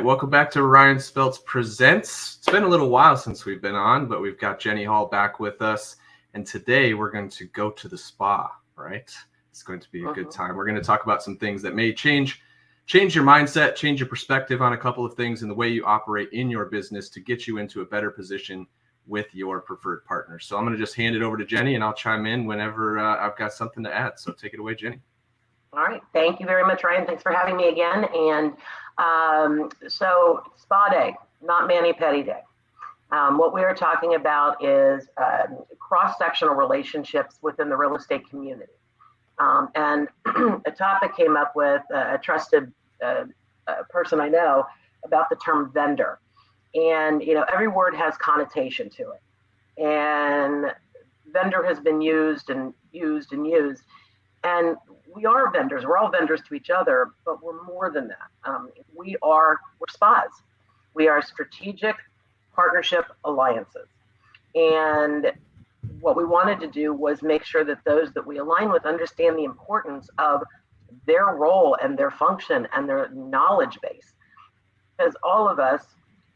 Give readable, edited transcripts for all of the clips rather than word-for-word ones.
welcome back to Ryan Speltz Presents. It's been a little while since we've been on, but we've got Jennye Hall back with us. And today we're going to go to the spa, right? It's going to be a good time. We're going to talk about some things that may change your mindset, change your perspective on a couple of things in the way you operate in your business to get you into a better position with your preferred partner. So I'm going to just hand it over to Jennye, and I'll chime in whenever I've got something to add. So take it away, Jennye. All right. Thank you very much, Ryan. Thanks for having me again. And so spa day, not mani-pedi day. What we are talking about is cross-sectional relationships within the real estate community. And a topic came up with a trusted person I know about the term vendor. And, every word has connotation to it. And vendor has been used and used and used. And we are vendors. We're all vendors to each other, but we're more than that. We're spas. We are strategic partnership alliances. And what we wanted to do was make sure that those that we align with understand the importance of their role and their function and their knowledge base. Because all of us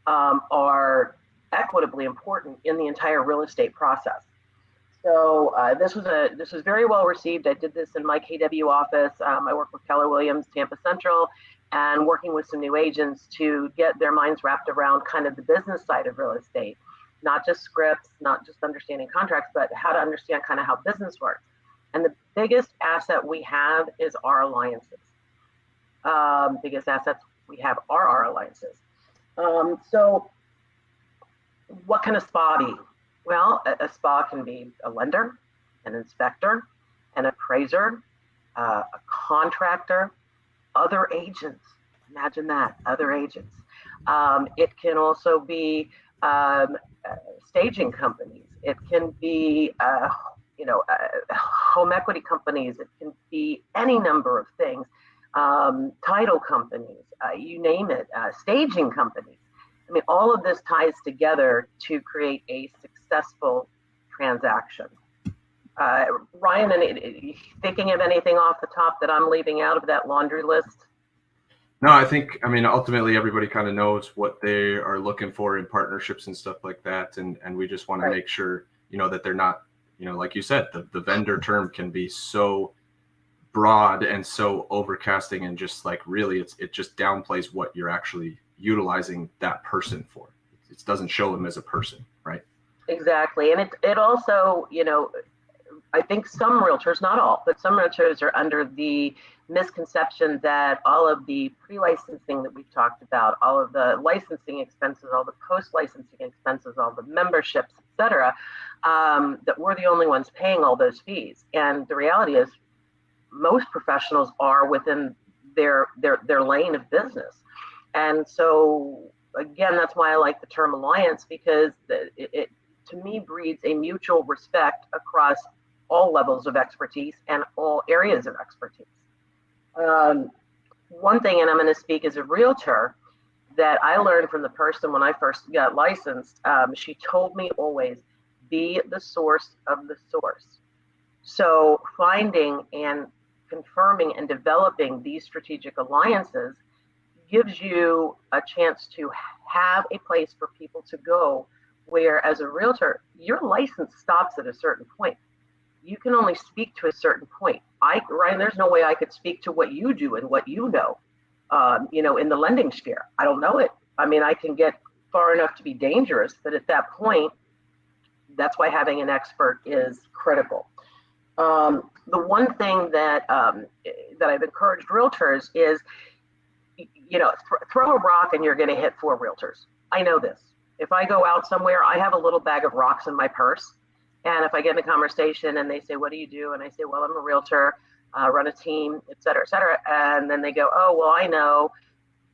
are equitably important in the entire real estate process. So this was very well received. I did this in my KW office. I work with Keller Williams, Tampa Central, and working with some new agents to get their minds wrapped around kind of the business side of real estate, not just scripts, not just understanding contracts, but how to understand kind of how business works. And the biggest asset we have is our alliances. Biggest assets we have are our alliances. So what can a spa be? Well, a spa can be a lender, an inspector, an appraiser, a contractor, other agents. Imagine that, other agents. It can also be staging companies. It can be, home equity companies. It can be any number of things. Title companies, you name it, staging companies. I mean, all of this ties together to create a successful transaction. Ryan, thinking of anything off the top that I'm leaving out of that laundry list? No, ultimately everybody kind of knows what they are looking for in partnerships and stuff like that. And we just want to make sure, that they're not, like you said, the vendor term can be so broad and so overcasting and just like really it just downplays what you're actually utilizing that person for. It doesn't show them as a person, right? Exactly. And it also, I think some realtors, not all, but some realtors are under the misconception that all of the pre-licensing that we've talked about, all of the licensing expenses, all the post-licensing expenses, all the memberships, et cetera, that we're the only ones paying all those fees. And the reality is most professionals are within their lane of business. And so, again, that's why I like the term alliance, because it to me breeds a mutual respect across all levels of expertise and all areas of expertise. One thing, and I'm going to speak as a realtor, that I learned from the person when I first got licensed, she told me always, be the source of the source. So finding and confirming and developing these strategic alliances gives you a chance to have a place for people to go where, as a realtor, your license stops at a certain point. You can only speak to a certain point. Ryan, there's no way I could speak to what you do and what you know, in the lending sphere. I don't know it. I mean, I can get far enough to be dangerous, but at that point, that's why having an expert is critical. The one thing that I've encouraged realtors is, throw a rock and you're going to hit 4 realtors. I know this. If I go out somewhere, I have a little bag of rocks in my purse. And if I get in a conversation and they say, what do you do? And I say, well, I'm a realtor, run a team, et cetera, et cetera. And then they go, oh, well, I know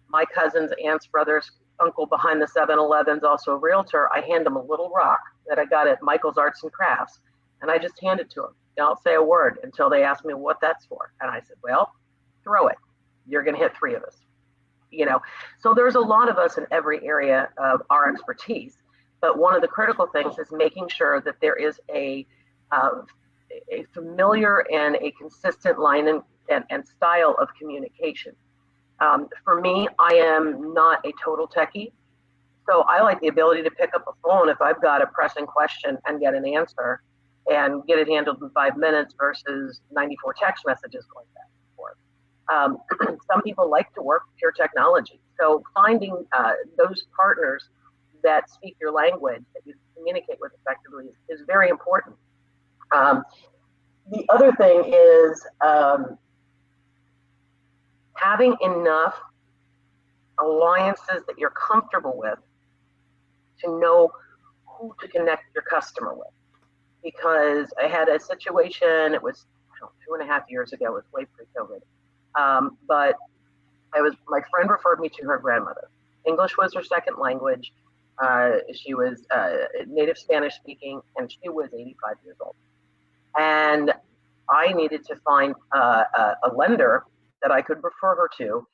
my cousin's aunt's brother's uncle behind the 7-Eleven's also a realtor. I hand them a little rock that I got at Michael's Arts and Crafts. And I just hand it to them. I don't say a word until they ask me what that's for. And I said, well, throw it. You're going to hit 3 of us. So there's a lot of us in every area of our expertise. But one of the critical things is making sure that there is a familiar and a consistent line and style of communication. For me, I am not a total techie. So I like the ability to pick up a phone if I've got a pressing question and get an answer and get it handled in 5 minutes versus 94 text messages going back and forth. Some people like to work with pure technology. So finding those partners that speak your language, that you communicate with effectively is very important. The other thing is having enough alliances that you're comfortable with to know who to connect your customer with. Because I had a situation, it was 2.5 years ago, it was way pre-COVID. But my friend referred me to her grandmother. English was her second language. She was native Spanish speaking, and she was 85 years old. And I needed to find a lender that I could refer her to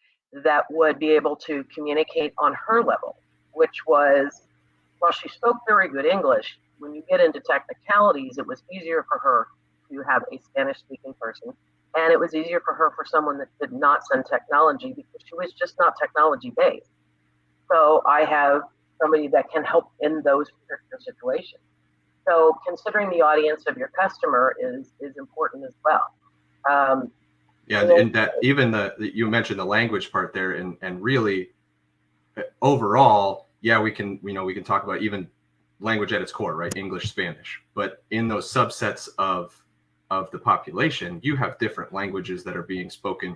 that would be able to communicate on her level, which was, while she spoke very good English, when you get into technicalities, it was easier for her to have a Spanish-speaking person, and it was easier for her for someone that did not send technology because she was just not technology-based. So I have somebody that can help in those particular situations. So considering the audience of your customer is important as well. And that even you mentioned the language part there, and really overall, we can talk about even language at its core, right? English, Spanish, but in those subsets of the population, you have different languages that are being spoken.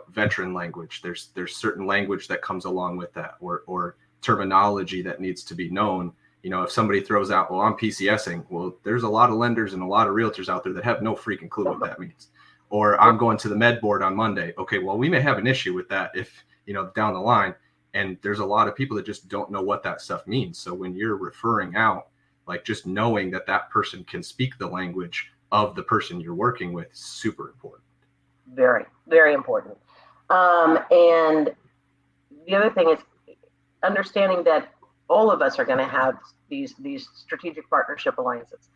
Veteran language. There's certain language that comes along with that, or terminology that needs to be known. If somebody throws out, well, I'm PCSing, well, there's a lot of lenders and a lot of realtors out there that have no freaking clue what that means. Or I'm going to the med board on Monday. Okay, well, we may have an issue with that if, down the line. And there's a lot of people that just don't know what that stuff means. So when you're referring out, like, just knowing that that person can speak the language of the person you're working with is super important. Very, very important. And the other thing is understanding that all of us are going to have these strategic partnership alliances,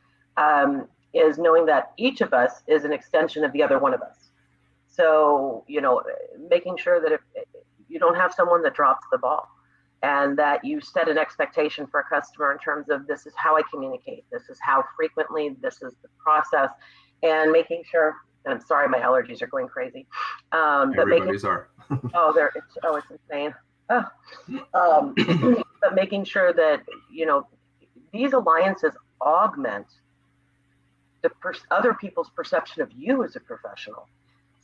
is knowing that each of us is an extension of the other one of us. So, making sure that if you don't have someone that drops the ball, and that you set an expectation for a customer in terms of, this is how I communicate, this is how frequently, this is the process, and making sure, and I'm sorry, my allergies are going crazy. Everybody's are. It's insane. But making sure that, these alliances augment the other people's perception of you as a professional.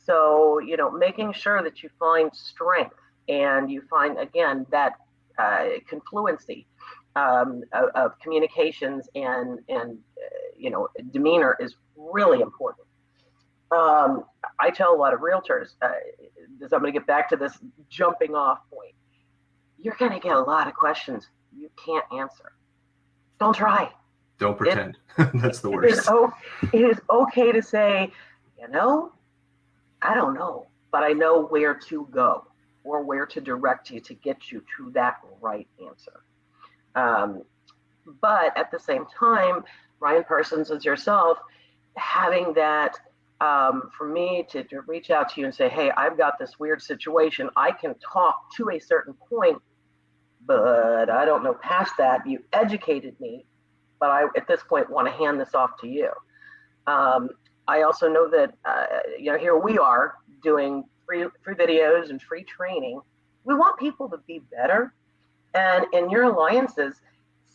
So, making sure that you find strength and you find, again, that confluency of communications and demeanor is really important. I tell a lot of realtors, I'm going to get back to this jumping off point. You're going to get a lot of questions you can't answer. Don't try. Don't pretend. That's the worst. It is okay to say, I don't know, but I know where to go or where to direct you to get you to that right answer. But at the same time, Ryan Parsons as yourself, having that, for me to reach out to you and say, hey, I've got this weird situation. I can talk to a certain point, but I don't know past that. You educated me, but I, at this point, want to hand this off to you. I also know that, here we are doing free videos and free training. We want people to be better. And in your alliances,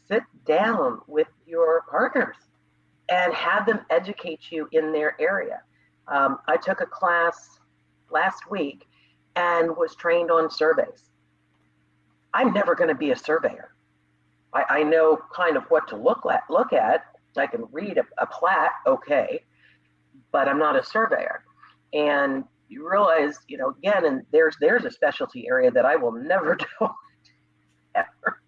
sit down with your partners and have them educate you in their area. I took a class last week and was trained on surveys. I'm never going to be a surveyor. I know kind of what to look at. I can read a plat, okay, but I'm not a surveyor. And you realize, again, and there's a specialty area that I will never do ever.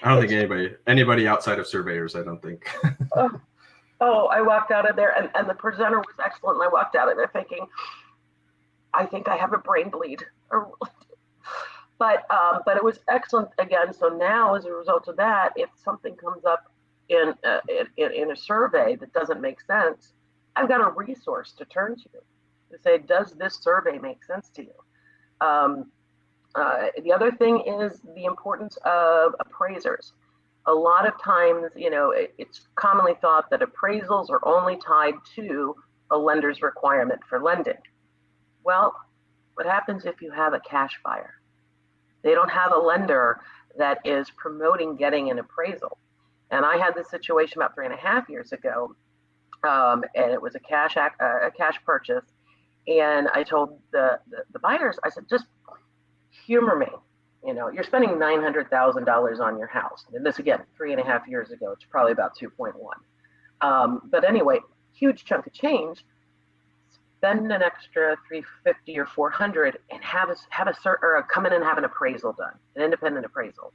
I don't think anybody outside of surveyors, I don't think. I walked out of there, and the presenter was excellent, and I walked out of there thinking, I think I have a brain bleed. But it was excellent again. So now, as a result of that, if something comes up in a survey that doesn't make sense, I've got a resource to turn to say, does this survey make sense to you? The other thing is the importance of appraisers. A lot of times, it's commonly thought that appraisals are only tied to a lender's requirement for lending. Well, what happens if you have a cash buyer? They don't have a lender that is promoting getting an appraisal. And I had this situation about 3.5 years ago, and it was a cash purchase. And I told the buyers, I said, just humor me. You're spending $900,000 on your house. And this again, 3.5 years ago, it's probably about 2.1. But anyway, huge chunk of change. Spend an extra $350 or $400 and have a come in and have an appraisal done, an independent appraisal.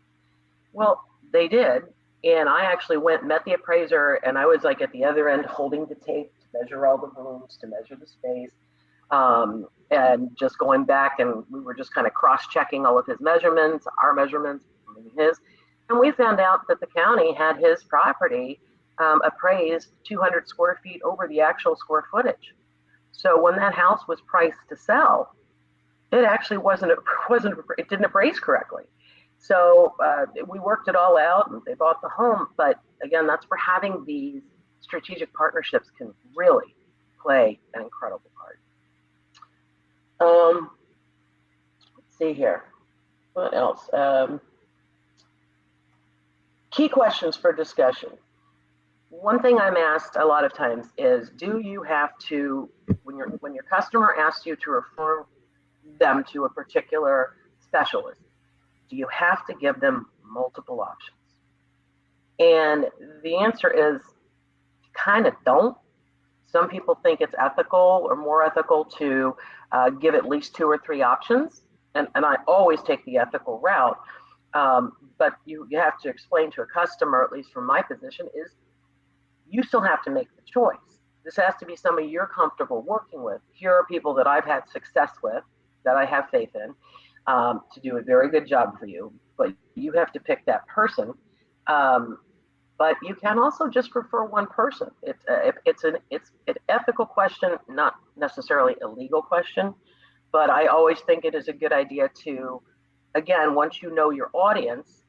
Well, they did, and I actually went and met the appraiser, and I was like at the other end holding the tape to measure all the rooms, to measure the space, and just going back, and we were just kind of cross-checking all of his measurements, our measurements, and his, and we found out that the county had his property appraised 200 square feet over the actual square footage. So when that house was priced to sell, it actually it didn't appraise correctly. So we worked it all out, and they bought the home. But again, that's where having these strategic partnerships can really play an incredible part. Let's see here. What else? Key questions for discussion. One thing I'm asked a lot of times is, do you have to, when your customer asks you to refer them to a particular specialist, do you have to give them multiple options? And the answer is, kind of don't. Some people think it's ethical or more ethical to give at least 2 or 3 options. And I always take the ethical route. But you have to explain to a customer, at least from my position, is you still have to make the choice. This has to be somebody you're comfortable working with. Here are people that I've had success with, that I have faith in, to do a very good job for you. But you have to pick that person. But you can also just refer one person. It's an ethical question, not necessarily a legal question. But I always think it is a good idea to, again, once you know your audience,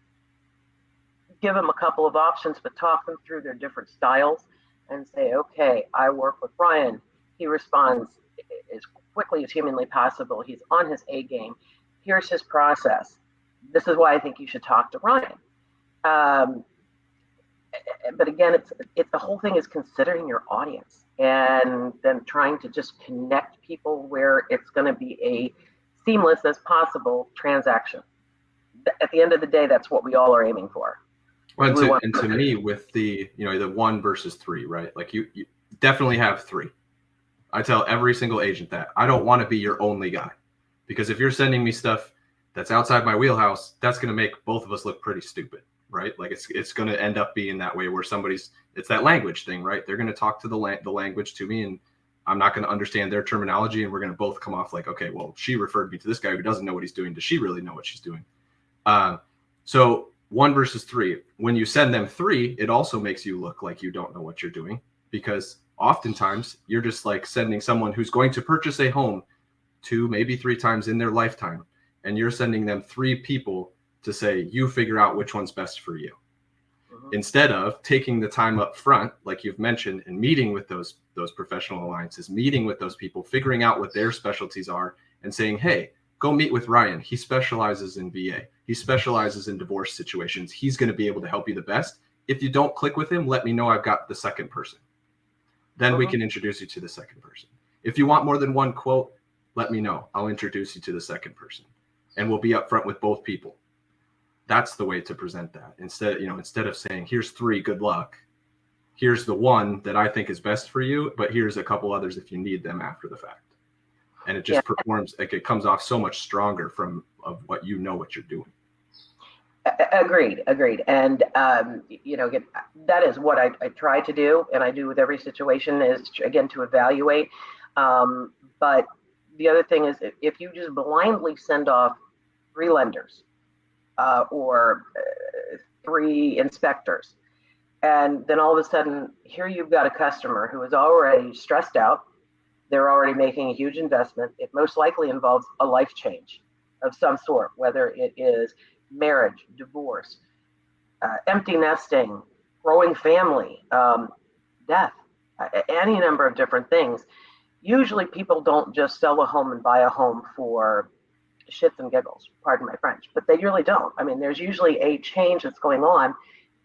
give them a couple of options, but talk them through their different styles and say, okay, I work with Brian. He responds as quickly as humanly possible. He's on his A game. Here's his process. This is why I think you should talk to Brian. But again, it's the whole thing is considering your audience and then trying to just connect people where it's going to be a seamless as possible transaction. At the end of the day, that's what we all are aiming for. Well, and to me, with the 1 versus 3, right? Like you definitely have 3. I tell every single agent that I don't want to be your only guy, because if you're sending me stuff that's outside my wheelhouse, that's going to make both of us look pretty stupid, right? Like it's going to end up being that way where it's that language thing, right? They're going to talk to the language to me, and I'm not going to understand their terminology, and we're going to both come off like, okay, well, she referred me to this guy who doesn't know what he's doing. Does she really know what she's doing? So 1 versus 3. When you send them 3, it also makes you look like you don't know what you're doing, because oftentimes you're just like sending someone who's going to purchase a home 2, maybe 3 times in their lifetime, and you're sending them 3 people to say, you figure out which one's best for you. Mm-hmm. Instead of taking the time up front, like you've mentioned, and meeting with those professional alliances, meeting with those people, figuring out what their specialties are, and saying, hey, go meet with Ryan. He specializes in VA. He specializes in divorce situations. He's going to be able to help you the best. If you don't click with him, let me know. I've got the second person. Then we can introduce you to the second person. If you want more than 1 quote, let me know. I'll introduce you to the second person, and we'll be upfront with both people. That's the way to present that. Instead of saying, here's 3, good luck. Here's the 1 that I think is best for you, but here's a couple others if you need them after the fact. And it just performs, like it comes off so much stronger of what you're doing. Agreed. And, that is what I try to do, and I do with every situation is, again, to evaluate. But the other thing is, if you just blindly send off 3 lenders or 3 inspectors, and then all of a sudden, here you've got a customer who is already stressed out. They're already making a huge investment. It most likely involves a life change. of some sort, whether it is marriage, divorce, empty nesting, growing family, death, any number of different things. Usually people don't just sell a home and buy a home for shits and giggles, pardon my French, but they really don't. I mean, there's usually a change that's going on,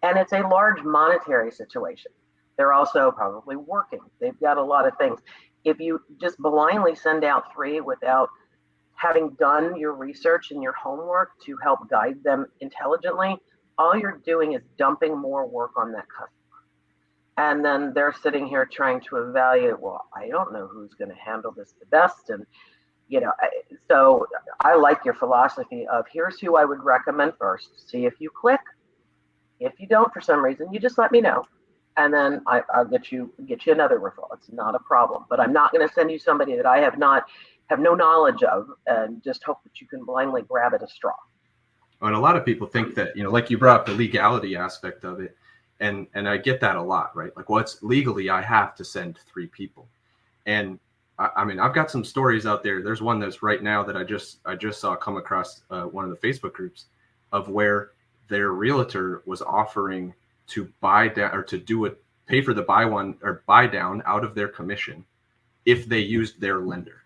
and it's a large monetary situation. They're also probably working. They've got a lot of things. If you just blindly send out 3 without having done your research and your homework to help guide them intelligently, all you're doing is dumping more work on that customer. And then they're sitting here trying to evaluate, well, I don't know who's going to handle this the best. And, so I like your philosophy of here's who I would recommend first. See if you click. If you don't, for some reason, you just let me know. And then I'll get you another referral. It's not a problem. But I'm not going to send you somebody that I have no knowledge of and just hope that you can blindly grab at a straw. And a lot of people think that, like you brought up the legality aspect of it. And I get that a lot, right? Like, well, it's legally, I have to send 3 people. And I mean, I've got some stories out there. There's one that's right now that I just saw come across one of the Facebook groups of where their realtor was offering to buy down or to pay for the buy down out of their commission if they used their lender.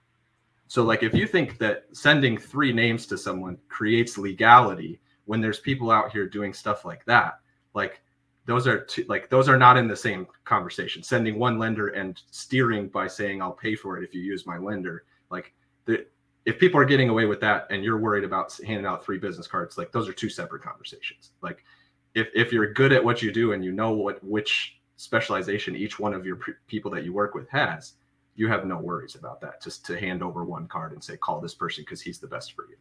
So like, if you think that sending 3 names to someone creates legality when there's people out here doing stuff like that, like those are not in the same conversation. Sending one lender and steering by saying, I'll pay for it if you use my lender. Like if people are getting away with that and you're worried about handing out 3 business cards, like those are 2 separate conversations. Like if you're good at what you do and you know which specialization each one of your people that you work with has, you have no worries about that. Just to hand over 1 card and say, call this person because he's the best for you.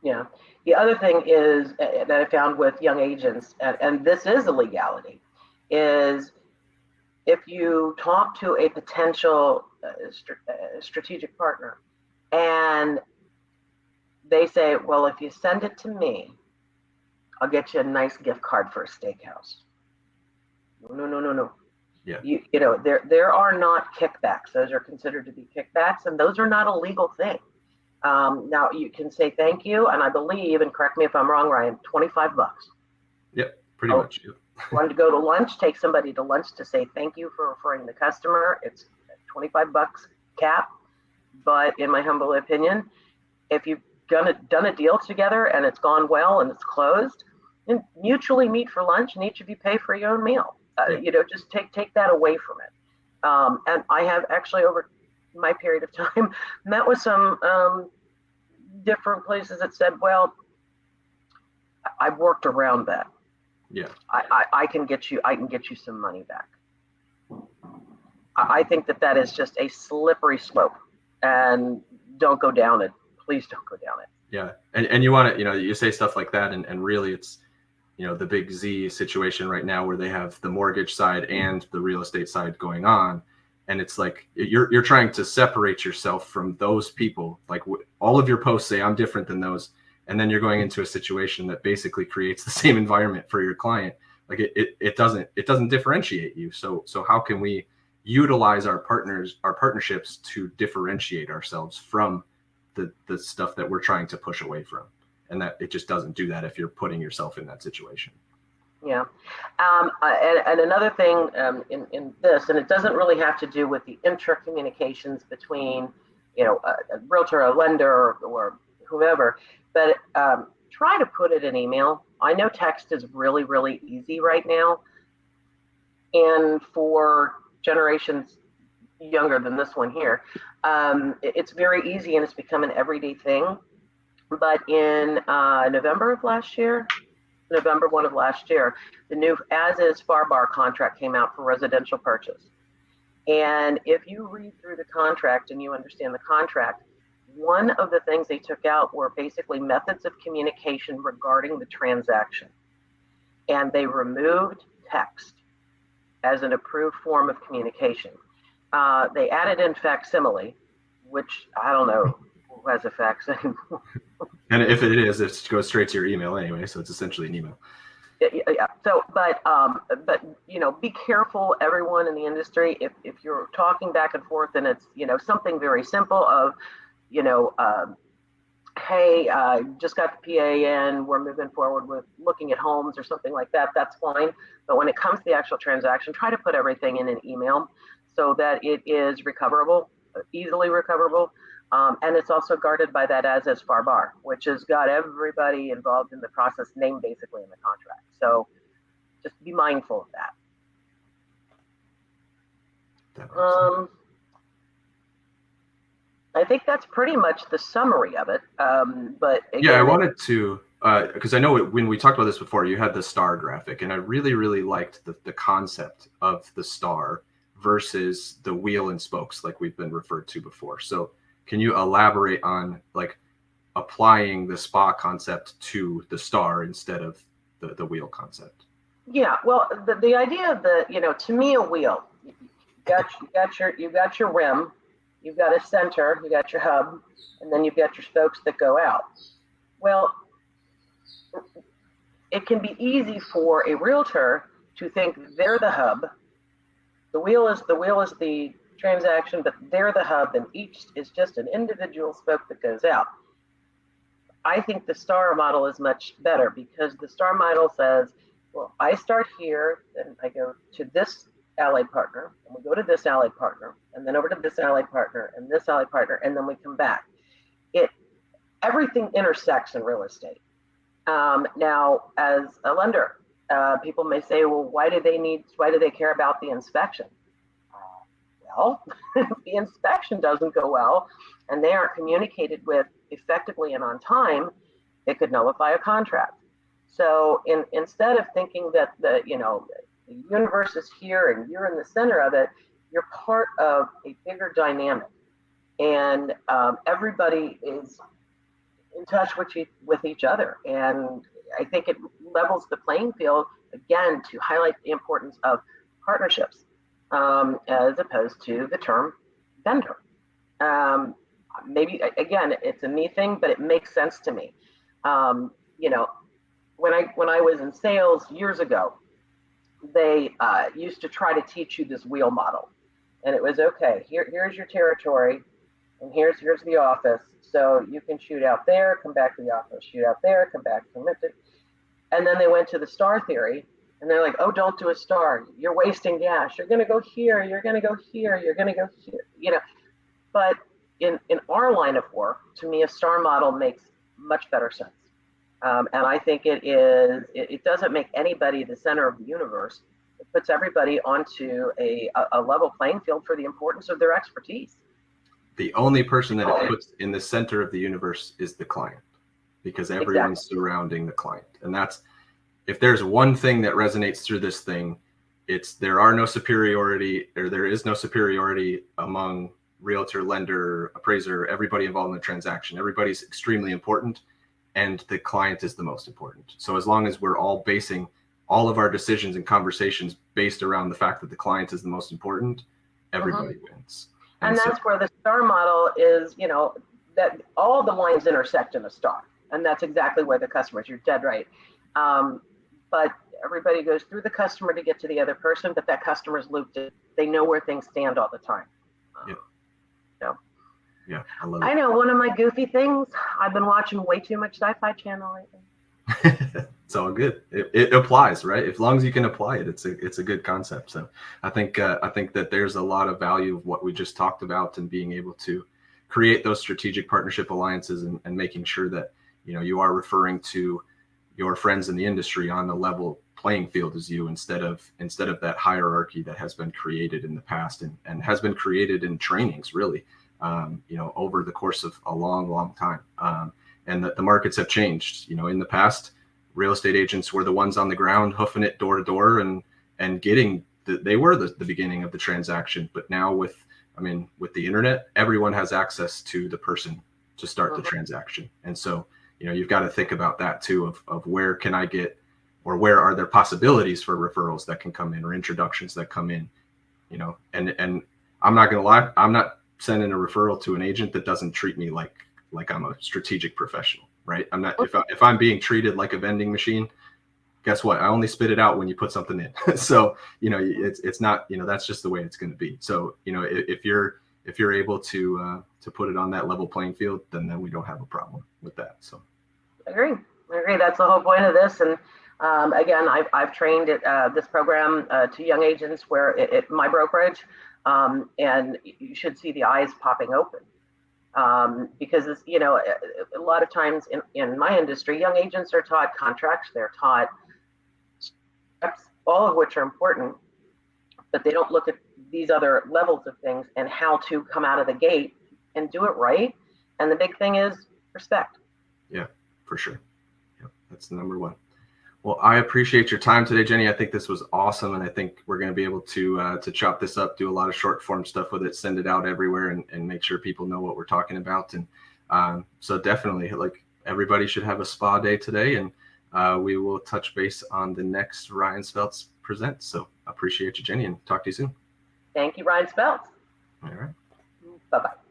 Yeah. The other thing is that I found with young agents, and this is a legality, is if you talk to a potential strategic partner and they say, well, if you send it to me, I'll get you a nice gift card for a steakhouse. No. Yeah. There are not kickbacks. Those are considered to be kickbacks, and those are not a legal thing. Now you can say thank you, and I believe, and correct me if I'm wrong, Ryan, $25. Yep, pretty much. Yep. Want to go to lunch, take somebody to lunch to say thank you for referring the customer. It's $25 cap. But in my humble opinion, if you've done a deal together and it's gone well and it's closed, then mutually meet for lunch and each of you pay for your own meal. Just take that away from it. And I have actually, over my period of time, met with some different places that said, well, I've worked around that. Yeah. I can get you some money back. I think that is just a slippery slope, and don't go down it. Please don't go down it. Yeah. And you want to, you say stuff like that, and really it's, the big Z situation right now where they have the mortgage side and the real estate side going on. And it's like, you're trying to separate yourself from those people. Like all of your posts say, I'm different than those. And then you're going into a situation that basically creates the same environment for your client. Like it doesn't differentiate you. So how can we utilize our partnerships to differentiate ourselves from the stuff that we're trying to push away from? And that it just doesn't do that if you're putting yourself in that situation. Yeah. And another thing in this, and it doesn't really have to do with the intra-communications between, a realtor, a lender, or whoever, but try to put it in email. I know text is really, really easy right now. And for generations younger than this one here, it's very easy and it's become an everyday thing. But in November 1 of last year, the new as-is FAR contract came out for residential purchase. And if you read through the contract and you understand the contract, one of the things they took out were basically methods of communication regarding the transaction. And they removed text as an approved form of communication. They added in facsimile, which I don't know who has a fax anymore. And if it is, it goes straight to your email anyway, so it's essentially an email. Yeah. So, but be careful, everyone in the industry. If you're talking back and forth, and it's something very simple of, hey, just got the PA in, we're moving forward with looking at homes or something like that, that's fine. But when it comes to the actual transaction, try to put everything in an email so that it is recoverable, easily recoverable. And it's also guarded by that as is FAR bar, which has got everybody involved in the process named basically in the contract. So just be mindful of that. I think that's pretty much the summary of it. But again, yeah, I wanted to, because I know when we talked about this before, you had the star graphic, and I really, really liked the concept of the star versus the wheel and spokes like we've been referred to before. So can you elaborate on like applying the spa concept to the star instead of the wheel concept? Yeah, well, the idea of to me, a wheel, you got your rim, you've got a center, you got your hub, and then you've got your spokes that go out. Well, it can be easy for a realtor to think they're the hub. The wheel is the transaction, but they're the hub, and each is just an individual spoke that goes out. I think the star model is much better because the star model says, well, I start here, then I go to this allied partner, and we go to this allied partner, and then over to this allied partner, and this allied partner, and then we come back. Everything intersects in real estate. Now, as a lender, people may say, well, why do they care about the inspection? Well, the inspection doesn't go well, and they aren't communicated with effectively and on time, it could nullify a contract. So instead of thinking that the universe is here and you're in the center of it, you're part of a bigger dynamic, and everybody is in touch with each other. And I think it levels the playing field again to highlight the importance of partnerships as opposed to the term vendor. Maybe again, it's a me thing, but it makes sense to me. When I was in sales years ago, they used to try to teach you this wheel model, and it was okay. Here's your territory, and here's the office. So you can shoot out there, come back to the office, shoot out there, come back, commit it. And then they went to the star theory, and they're like, oh, don't do a star. You're wasting gas. You're going to go here. You're going to go here. You're going to go here. But in our line of work, to me, a star model makes much better sense. And I think it doesn't make anybody the center of the universe. It puts everybody onto a level playing field for the importance of their expertise. The only person that it puts in the center of the universe is the client, because everyone's surrounding the client. And that's, if there's one thing that resonates through this thing, it's there is no superiority among realtor, lender, appraiser, everybody involved in the transaction. Everybody's extremely important, and the client is the most important. So as long as we're all basing all of our decisions and conversations based around the fact that the client is the most important, everybody wins. And that's where the star model is, that all the lines intersect in a star. And that's exactly where the customers, you're dead right. But everybody goes through the customer to get to the other person, but that customer's looped in. They know where things stand all the time. Yeah, I love it. I know, one of my goofy things, I've been watching way too much Sci-Fi Channel lately. It's all good. It applies, right? As long as you can apply it, it's a good concept. So I think that there's a lot of value of what we just talked about, and being able to create those strategic partnership alliances, and making sure that you are referring to your friends in the industry on the level playing field as you, instead of that hierarchy that has been created in the past and has been created in trainings really over the course of a long time. And that the markets have changed. In the past, real estate agents were the ones on the ground hoofing it door to door and getting they were the beginning of the transaction. But now with the internet, everyone has access to the person to start the transaction. And so, you've got to think about that too, of where can I get, or where are there possibilities for referrals that can come in, or introductions that come in, and I'm not going to lie, I'm not sending a referral to an agent that doesn't treat me like I'm a strategic professional, right? I'm not, if I'm being treated like a vending machine, guess what? I only spit it out when you put something in. So, it's not, that's just the way it's going to be. So, if if you're able to put it on that level playing field, then we don't have a problem with that. So I agree. That's the whole point of this. And again, I've trained this program to young agents where my brokerage, and you should see the eyes popping open. Because it's, a lot of times in my industry, young agents are taught contracts, they're taught steps, all of which are important, but they don't look at these other levels of things and how to come out of the gate and do it right. And the big thing is respect. Yeah, for sure. Yeah, that's the number one. Well, I appreciate your time today, Jennye. I think this was awesome, and I think we're going to be able to chop this up, do a lot of short form stuff with it, send it out everywhere, and make sure people know what we're talking about. And so definitely, like, everybody should have a spa day today, and we will touch base on the next Ryan Speltz Presents. So appreciate you, Jennye, and talk to you soon. Thank you, Ryan Speltz. All right. Bye-bye.